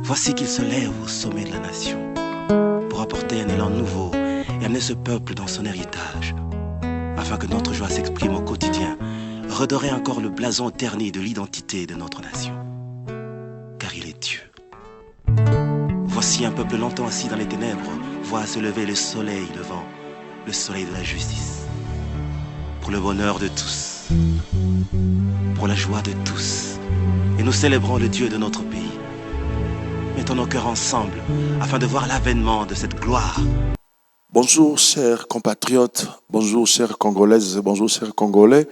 Voici qu'il se lève au sommet de la nation pour apporter un élan nouveau et amener ce peuple dans son héritage, afin que notre joie s'exprime au quotidien, redorer encore le blason terni de l'identité de notre nation. Car il est Dieu. Voici un peuple longtemps assis dans les ténèbres voit se lever le soleil levant, le soleil de la justice. Pour le bonheur de tous, pour la joie de tous. Et nous célébrons le Dieu de notre pays. Mettons nos cœurs ensemble afin de voir l'avènement de cette gloire. Bonjour chers compatriotes, bonjour chères Congolaises, bonjour chers Congolais.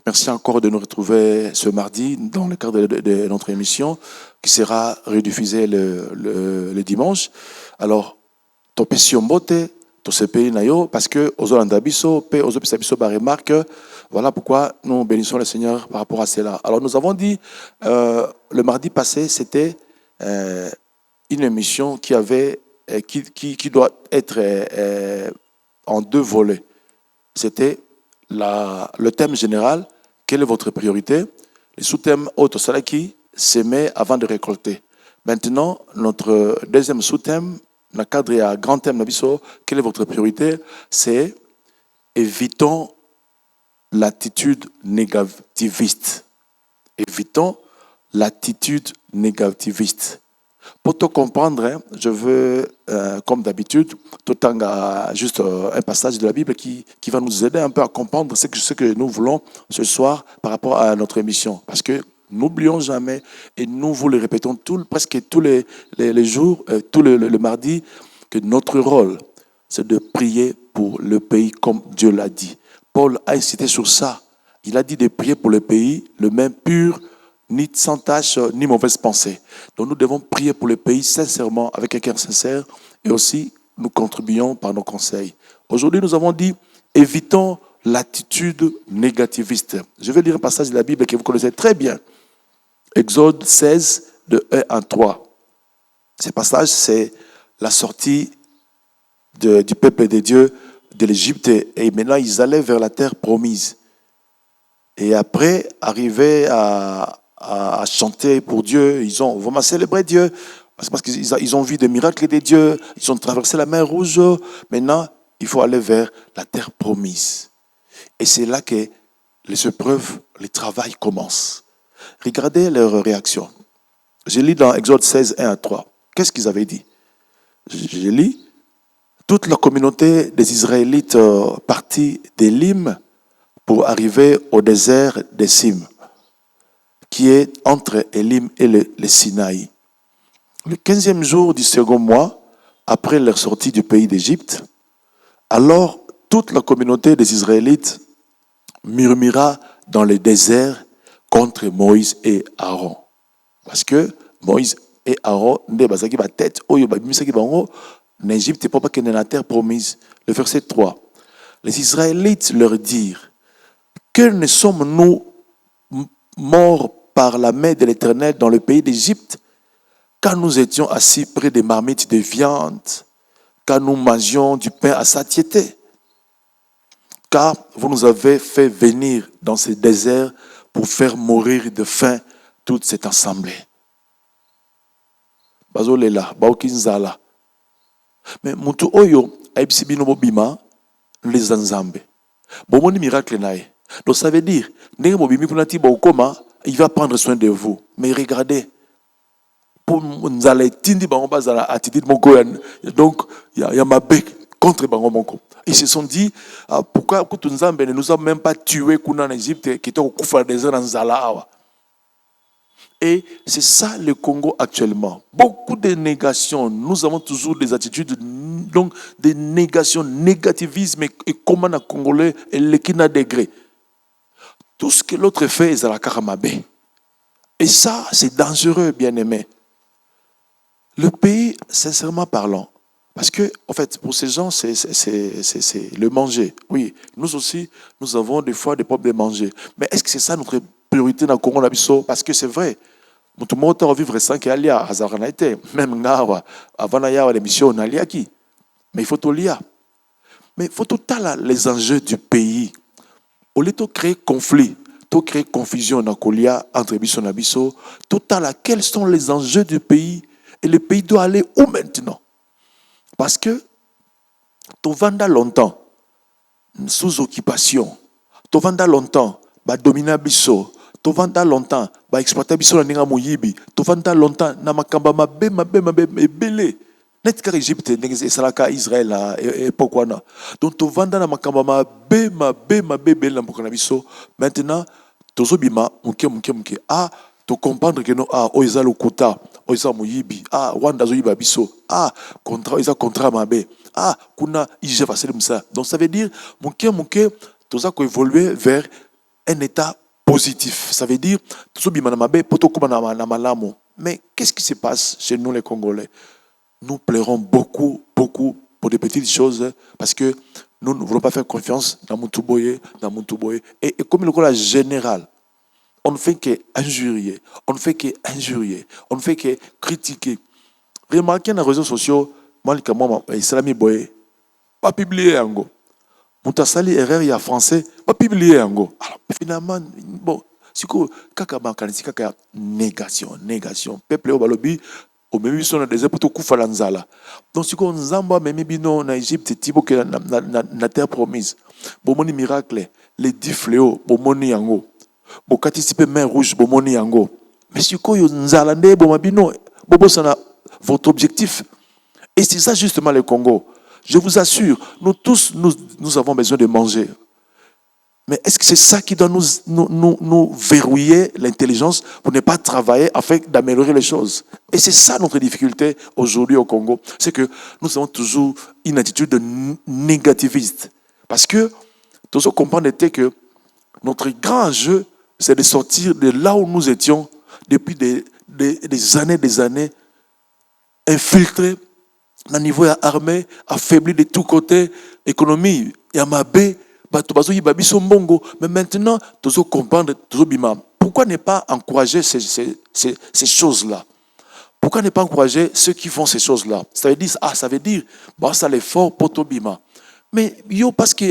Merci encore de nous retrouver ce mardi dans le cadre de notre émission qui sera rediffusée le dimanche. Alors, topé si mbote, to se pays nayo, parce que aux Olanda biso, pe aux opisa biso ba remarque, voilà pourquoi nous bénissons le Seigneur par rapport à cela. Alors nous avons dit, le mardi passé, c'était une émission qui avait, qui doit être en deux volets. C'était le thème général, quelle est votre priorité? Le sous-thème autre, c'est qui s'aimer avant de récolter. Maintenant, notre deuxième sous-thème, dans le cadre d'un grand thème, quelle est votre priorité? C'est évitons l'attitude négativiste. Évitons l'attitude négativiste. Pour te comprendre, je veux, comme d'habitude, juste un passage de la Bible qui va nous aider un peu à comprendre ce que nous voulons ce soir par rapport à notre émission. Parce que n'oublions jamais, et nous vous le répétons presque tous les jours, le mardi, que notre rôle, c'est de prier pour le pays comme Dieu l'a dit. Paul a incité sur ça. Il a dit de prier pour le pays, le même pur, ni sans tâche, ni mauvaise pensée. Donc nous devons prier pour le pays sincèrement, avec un cœur sincère, et aussi nous contribuons par nos conseils. Aujourd'hui, nous avons dit, évitons l'attitude négativiste. Je vais lire un passage de la Bible que vous connaissez très bien. Exode 16, de 1 à 3. Ce passage, c'est la sortie du peuple de Dieu de l'Égypte. Et maintenant, ils allaient vers la terre promise. Et après, arriver à chanter pour Dieu, ils ont vraiment célébré Dieu, parce qu'ils ont vu des miracles de Dieu, ils ont traversé la mer Rouge. Maintenant, il faut aller vers la terre promise. Et c'est là que les épreuves, les travails commencent. Regardez leur réaction. Je lis dans Exode 16, 1 à 3. Qu'est-ce qu'ils avaient dit? Je lis. Toute la communauté des Israélites partit d'Élim pour arriver au désert des Sim, qui est entre Élim et le Sinaï. Le 15e jour du second mois, après leur sortie du pays d'Égypte, alors toute la communauté des Israélites murmura dans le désert contre Moïse et Aaron. Parce que Moïse et Aaron, en Égypte, pas qu'il y ait la terre promise. Le verset 3. Les Israélites leur dirent, que ne sommes-nous morts par la main de l'Éternel dans le pays d'Égypte, quand nous étions assis près des marmites de viande, quand nous mangions du pain à satiété? Car vous nous avez fait venir dans ce désert pour faire mourir de faim toute cette assemblée. Bazolela, baokinzala. Mais mutu oyo aibsibino bobima les anzambe. Bomoni miracle nae. Donc ça veut dire, il va prendre soin de vous. Mais regardez, donc il y a ma bec contre Bangomonko. Ils se sont dit, pourquoi Nzambe ne nous a même pas tués en Égypte qui était au Koufar des Zala. Et c'est ça le Congo actuellement. Beaucoup de négations. Nous avons toujours des attitudes, donc des négations, négativisme et comment un Congolais et l'équina degré. Tout ce que l'autre fait, c'est la Karamabé. Et ça, c'est dangereux, bien-aimé. Le pays, sincèrement parlant, parce que, en fait, pour ces gens, c'est le manger. Oui, nous aussi, nous avons des fois des problèmes de manger. Mais est-ce que c'est ça notre priorité dans le Congo? Parce que c'est vrai. Tout le monde a vivre sans qu'il y ait un été. Même avant l'émission, on a qui. Mais il faut tout lire. Mais il faut tout les enjeux du pays. Au lieu de créer conflit, de créer confusion dans Kolia, entre Bisso et Nabiso, quels sont les enjeux du pays Et le pays doit aller où maintenant? Parce que Tovanda longtemps, sous occupation, Tovanda longtemps, dominer biso, Tovanda longtemps, exploiter biso la ninga moyibi, Tovanda longtemps, na makamba mabe ebele. Net car Égypte, et salaka Israël, et pourquoi non? Donc Tovanda na makamba mabe belle na mbokana biso. Maintenant, tozobima muke. Ah, to comprendre que non, ah, oisa lokuta, oisa moyibi, ah, wanda zoyiba biso, ah, contrat mabe, ah, kuna ije facile ça. Donc ça veut dire, muke, toza ko évoluer vers un état positif. Ça veut dire, tozobima na mabe, poto kuma na malamu. Mais qu'est-ce qui se passe chez nous les Congolais? Nous pleurons beaucoup pour des petites choses parce que nous ne voulons pas faire confiance dans Mountouboye. Et comme le général, on ne fait qu'injurier, on ne fait que critiquer. Remarquez dans les réseaux sociaux, moi, Islami Boye, pas publié en go. Moutasali erreur, il y a français, pas publié en go. Alors, finalement, bon, c'est quoi, kaka négation. Peuple au balobi, au même ils sont des époux kufa lanzala. Donc, si on zamba même bino na Égypte, tibo que na terre promise. Bomoni miracle, les 10 fléaux, bomoni yango. Bokatisipe main rouge, bomoni yango. Mais si ko yo nzalande, bomabino, bobo sana votre objectif. Et c'est ça justement le Congo. Je vous assure, nous tous, nous avons besoin de manger. Mais est-ce que c'est ça qui doit nous verrouiller l'intelligence pour ne pas travailler afin d'améliorer les choses? Et c'est ça notre difficulté aujourd'hui au Congo. C'est que nous avons toujours une attitude négativiste. Parce que, tout ce qu'on comprend était que notre grand enjeu, c'est de sortir de là où nous étions depuis des années, infiltrés, à niveau armé, affaiblis de tous côtés, économie, yamabé, mais maintenant, tu dois comprendre, pourquoi ne pas encourager ces choses-là? Pourquoi ne pas encourager ceux qui font ces choses-là? Ça veut dire, ça l'effort pour Tobima. Mais yo, parce que,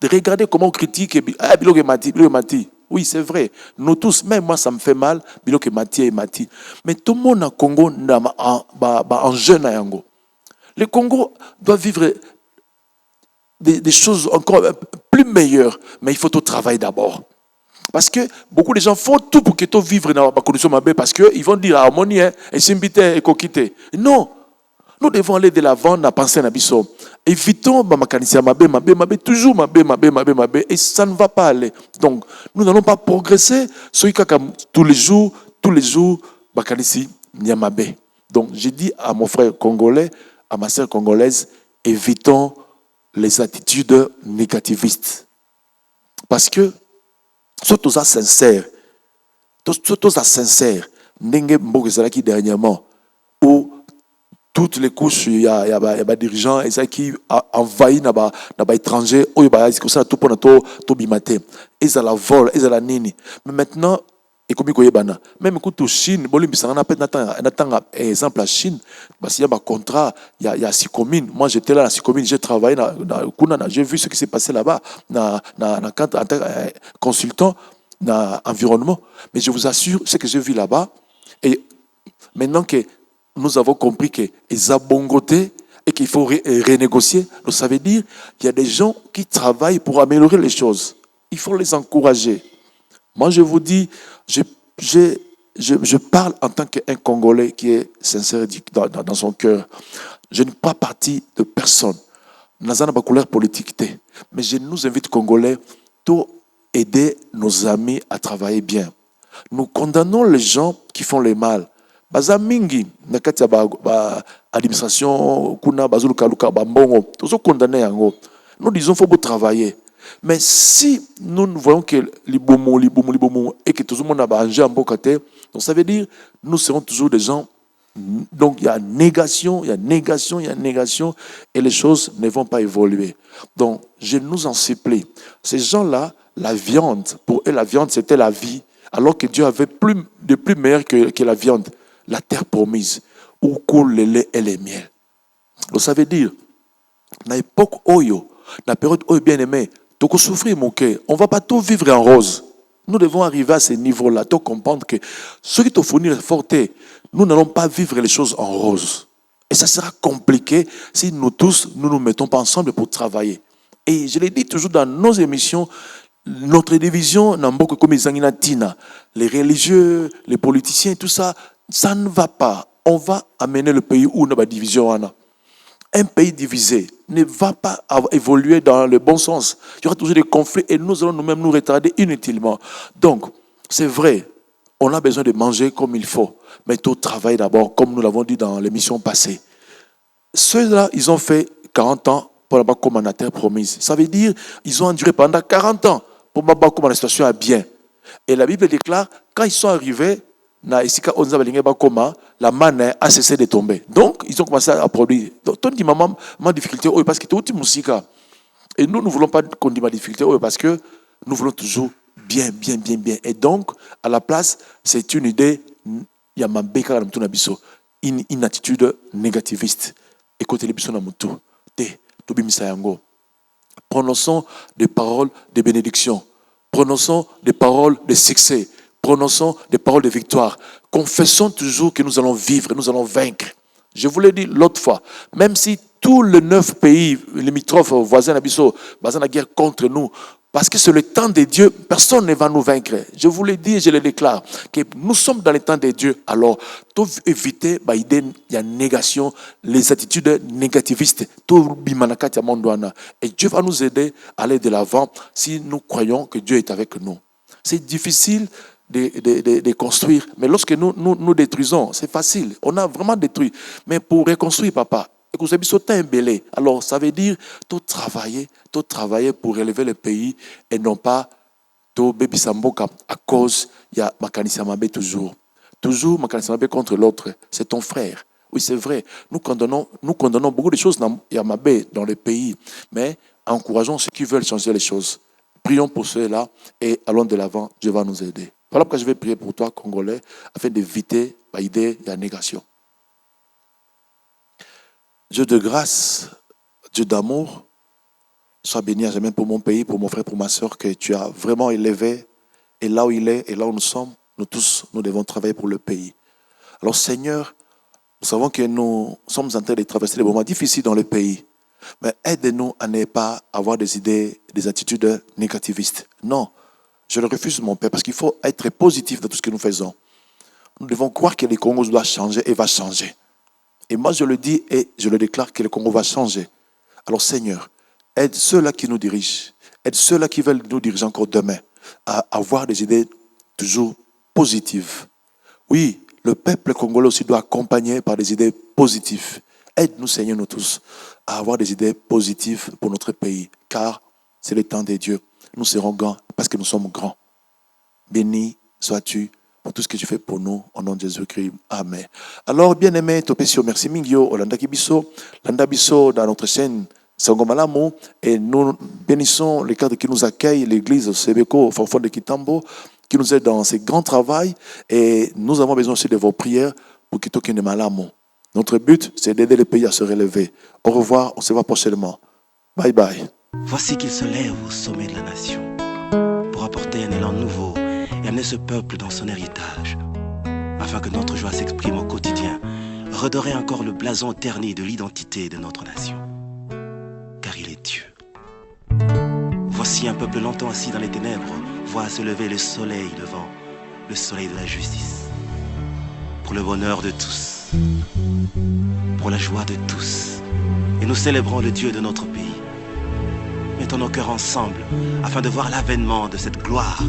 regardez comment on critique, Biloke Mati. Oui, c'est vrai. Nous tous, même moi, ça me fait mal, Biloke Mati. Mais tout le monde en Congo, en jeune, le Congo doit vivre des choses encore plus meilleures, mais il faut tout travailler d'abord. Parce que beaucoup de gens font tout pour que tu vives dans la condition parce qu'ils vont dire harmonie et simbite et coquité. Non, nous devons aller de l'avant dans la pensée na biso. Évitons toujours et ça ne va pas aller. Donc nous n'allons pas progresser tous les jours bakanisi nyamabe. Donc j'ai dit à mon frère congolais, à ma sœur congolaise, évitons les attitudes négativistes. Parce que, surtout ça sincère, n'enge mbogezalaki dernièrement, où toutes les couches, il y a des dirigeants qui envahissent les étrangers, où il y a des gens qui ont bimate, ils ont la vol, ils ont la nini. Mais maintenant, et comme même quand tu Chine, exemple à Chine, parce qu'il y a un contrat, il y a 6 communes. Moi j'étais là à 6 communes, j'ai travaillé j'ai vu ce qui s'est passé là-bas en tant que consultant dans l'environnement. Mais je vous assure, ce que j'ai vu là-bas, et maintenant que nous avons compris que les abongotés et qu'il faut renégocier, donc ça veut dire qu'il y a des gens qui travaillent pour améliorer les choses. Il faut les encourager. Moi, je vous dis, je parle en tant qu'un Congolais qui est sincère dans son cœur. Je ne suis pas parti de personne. Nous n'avons pas de couleur politique. Mais je nous invite, Congolais, à aider nos amis à travailler bien. Nous condamnons les gens qui font le mal. Bazamingi, nakati ya administration, kuna bazuluka luka bambongo, tous condamnés yango. Nous disons qu'il faut travailler. Mais si nous voyons que libomo et que tout le monde a mangé en bokate, donc ça veut dire nous serons toujours des gens. Donc il y a négation et les choses ne vont pas évoluer. Donc je nous en supplie. Ces gens-là, la viande, pour eux la viande c'était la vie, alors que Dieu avait de plus meilleur que la viande, la terre promise, où coule le lait et les miel. Donc ça veut dire, dans l'époque Oyo, dans la période Oyo bien aimé, donc souffrir mon cœur, on ne va pas tout vivre en rose. Nous devons arriver à ce niveau-là, de comprendre que ce qui te fournit le forte, nous n'allons pas vivre les choses en rose. Et ça sera compliqué si nous tous, nous nous mettons pas ensemble pour travailler. Et je l'ai dit toujours dans nos émissions, notre division, les religieux, les politiciens, tout ça, ça ne va pas. On va amener le pays où nous avons division. Un pays divisé ne va pas évoluer dans le bon sens. Il y aura toujours des conflits et nous allons nous-mêmes nous retarder inutilement. Donc, c'est vrai, on a besoin de manger comme il faut, mais il faut travailler d'abord, comme nous l'avons dit dans l'émission passée. Ceux-là, ils ont fait 40 ans pour la comme en terre promise. Ça veut dire ils ont enduré pendant 40 ans pour comme la situation est bien. Et la Bible déclare, quand ils sont arrivés, la manne a cessé de tomber. Donc, ils ont commencé à produire. Donc, tout le monde ma difficulté, parce que tout le monde. Et nous ne voulons pas qu'on dise ma difficulté, parce que nous voulons toujours bien. Et donc, à la place, c'est une idée, il y a une attitude négativiste. Écoutez les bisons prononçons des paroles de bénédiction. Prononçons des paroles de succès. Prononçons des paroles de victoire. Confessons toujours que nous allons vivre, nous allons vaincre. Je vous l'ai dit l'autre fois, même si tous les 9 pays limitrophes voisins d'Abisso basent la guerre contre nous, parce que c'est le temps de Dieu, personne ne va nous vaincre. Je vous l'ai dit et je le déclare, que nous sommes dans le temps de Dieu. Alors, tout éviter, il y a négation, les attitudes négativistes, tout et Dieu va nous aider à aller de l'avant si nous croyons que Dieu est avec nous. C'est difficile de construire, mais lorsque nous détruisons, c'est facile. On a vraiment détruit. Mais pour reconstruire, papa, alors ça veut dire tout travailler pour élever le pays et non pas tout baby samboka à cause il y a Makanisamabe toujours Makanisamabe contre l'autre. C'est ton frère. Oui, c'est vrai. Nous condamnons beaucoup de choses dans Yamabe dans le pays, mais encourageons ceux qui veulent changer les choses. Prions pour ceux-là et allons de l'avant. Dieu va nous aider. Voilà pourquoi je vais prier pour toi, Congolais, afin d'éviter l'idée de la négation. Dieu de grâce, Dieu d'amour, sois béni à jamais pour mon pays, pour mon frère, pour ma soeur, que tu as vraiment élevé. Et là où il est, et là où nous sommes, nous tous, nous devons travailler pour le pays. Alors Seigneur, nous savons que nous sommes en train de traverser des moments difficiles dans le pays. Mais aide-nous à ne pas avoir des idées, des attitudes négativistes. Non, je le refuse, mon Père, parce qu'il faut être positif dans tout ce que nous faisons. Nous devons croire que le Congo doit changer et va changer. Et moi, je le dis et je le déclare que le Congo va changer. Alors, Seigneur, aide ceux-là qui nous dirigent, aide ceux-là qui veulent nous diriger encore demain à avoir des idées toujours positives. Oui, le peuple congolais aussi doit accompagner par des idées positives. Aide-nous, Seigneur, nous tous, à avoir des idées positives pour notre pays, car c'est le temps de Dieu. Nous serons grands parce que nous sommes grands. Béni sois-tu pour tout ce que tu fais pour nous, au nom de Jésus-Christ. Amen. Alors, bien-aimés, Topesio, merci Mingyo, Olanda Kibiso, Landa Biso, dans notre chaîne Sangomalamu, et nous bénissons les cadres qui nous accueillent, l'église Sebeko, Fanfon de Kitambo, qui nous aide dans ce grand travail, et nous avons besoin aussi de vos prières pour Kitokine Malamu. Notre but, c'est d'aider le pays à se relever. Au revoir, on se voit prochainement. Bye bye. Voici qu'il se lève au sommet de la nation pour apporter un élan nouveau et amener ce peuple dans son héritage, afin que notre joie s'exprime au quotidien, redorer encore le blason terni de l'identité de notre nation. Car il est Dieu. Voici un peuple longtemps assis dans les ténèbres, voit se lever le soleil levant, le soleil de la justice. Pour le bonheur de tous, pour la joie de tous, et nous célébrons le Dieu de notre pays. Mettons nos cœurs ensemble afin de voir l'avènement de cette gloire.